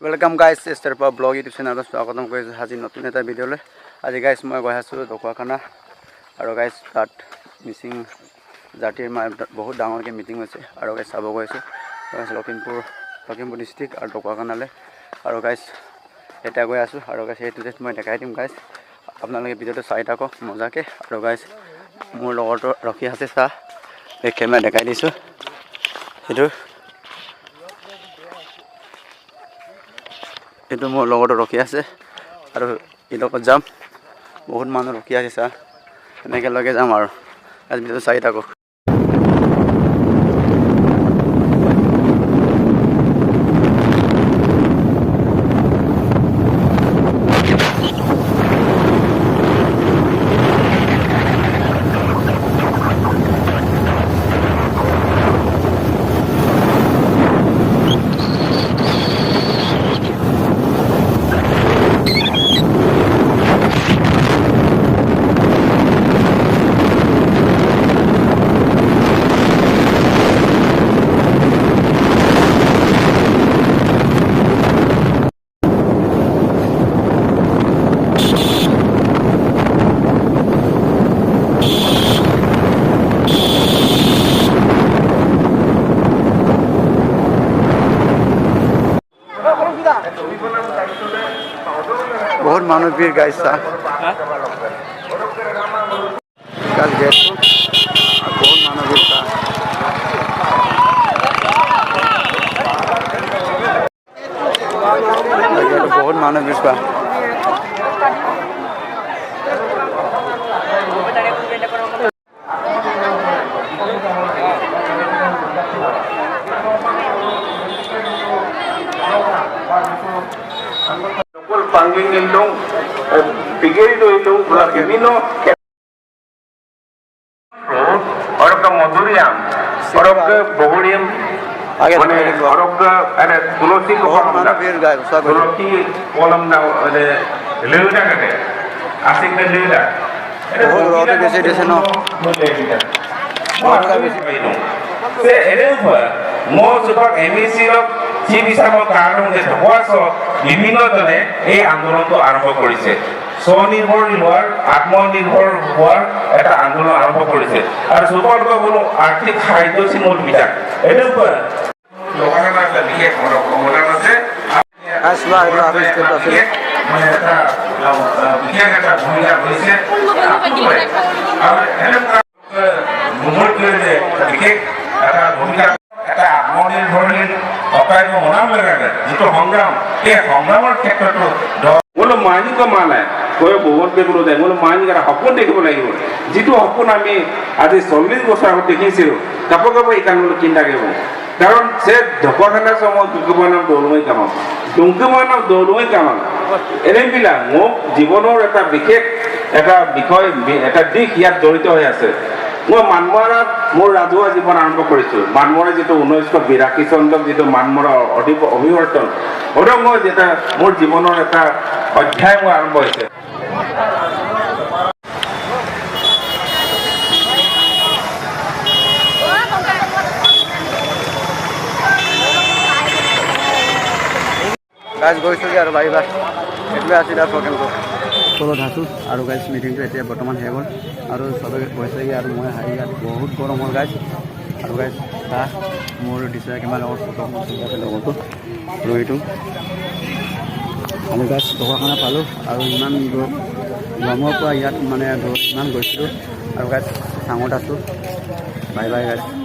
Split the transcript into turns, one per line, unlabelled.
Welcome guys स्टारपा blog YouTube channel स्वागतम कर आज नतुन एट भिडिओ आज गाइस मैं गई आसो ढकुवाखाना और गाइस तक मिसिंग जातिर बहुत डाँगर के मीटिंग और गाइस चाब गई गाइस लखीमपुर डिस्ट्रिक्ट और ढकुवाखाना और गाइस एट गई आसो और गाइस ये मैं देखा दीम गाइस अपना भिडिओ चाई थक मजा के और गाइस मोर लगतो रखी आसे चाह एक मैं देखा दीसो ये मोर लगतो रखी आसे और इलगत जाम बहुत मानु रखी आसे चाह एनेके लगे जाम और आज भिडिओ चाई थको बहुत मानु भीड़ गाइस बहुत मानु भीड़ बहुत मानु भीड़
Panggung indung, pikir itu pulau Kemino, orang ke Maduriam, orang ke Bogoriam, orang ke ada Tulsi ke kolam ada leuda kan? Asing dan leuda. Mau sebab emisi lo si bisa mau karung de ঢকুৱাছো বিভিন্ন জনে এই আন্দোলনটো আৰম্ভ কৰিছে স্বনিৰ্ভৰ হোৱাৰ আত্মনিৰ্ভৰ হোৱাৰ এটা আন্দোলন আৰম্ভ কৰিছে আৰু সুপৰ্ক কোনো আৰ্থিক সাহায্য চিমল বিজাক এটো লোকানা বিশেষ অৱদান আছে
আসবা আৰু আবিষ্কৃত আছে
মানে এটা বিশেষ এটা ভূমিকা লৈছে আৰু এনেকুৱা মুহূৰ্ত যে বিশেষ এটা ভূমিকা এটা আত্মনিৰ্ভৰশীল অকায় মনাম লাগে যেটো সংগ্ৰাম এই সংগ্ৰামৰ ক্ষেত্ৰতো কোনো মানিক মানে কৈ বহুত বেগুলো যায় কোনো মানিক এটা সপোন দেখিব লাগিব যেটো সপোন আমি আজি 40 বছৰ আগত দেখিছিলো কাপকাপ এই কামলৈ চিন্তা কৰিব কাৰণ সে ঢকুৱাখানা সময় দুগমানম দৌলুই কামাম এনেবিলা মোক জীৱনৰ এটা বিশেষ এটা বিষয় এটা দিশ ইয়াত জড়িত হৈ আছে মই মানমৰাত মোৰ ৰাজহুৱা জীৱন আৰম্ভ কৰিছো মানমৰা যেটো 1982 চনত যেটো মানমৰা অভিৱৰ্তন ওৰং মই যেটা মোৰ জীৱনৰ এটা অধ্যায় মই আৰম্ভ হৈছে
গাইজ গৈছো আৰু বাইবা এইটোৱে আছিল প্ৰগ্ৰামটো তলত আছো আৰু গাইজ মিটিংটো এতিয়া বৰ্তমান শেষ হ'ল আৰু চবে গৈছেগৈ আৰু মই হাৰি ইয়াত বহুত গৰম হ'ল গাইজ আৰু গাইজ চাহ মোৰ ডিচাৰ কেমেৰা লগত ফটো লগতো আৰু এইটো আমি গাইজ ঢকুৱাখানা পালোঁ আৰু ইমান গৰমৰ পৰা ইয়াত মানে ইমান গৈছিলোঁ আৰু গাইজ চাঙত আছোঁ বাই বাই গাইজ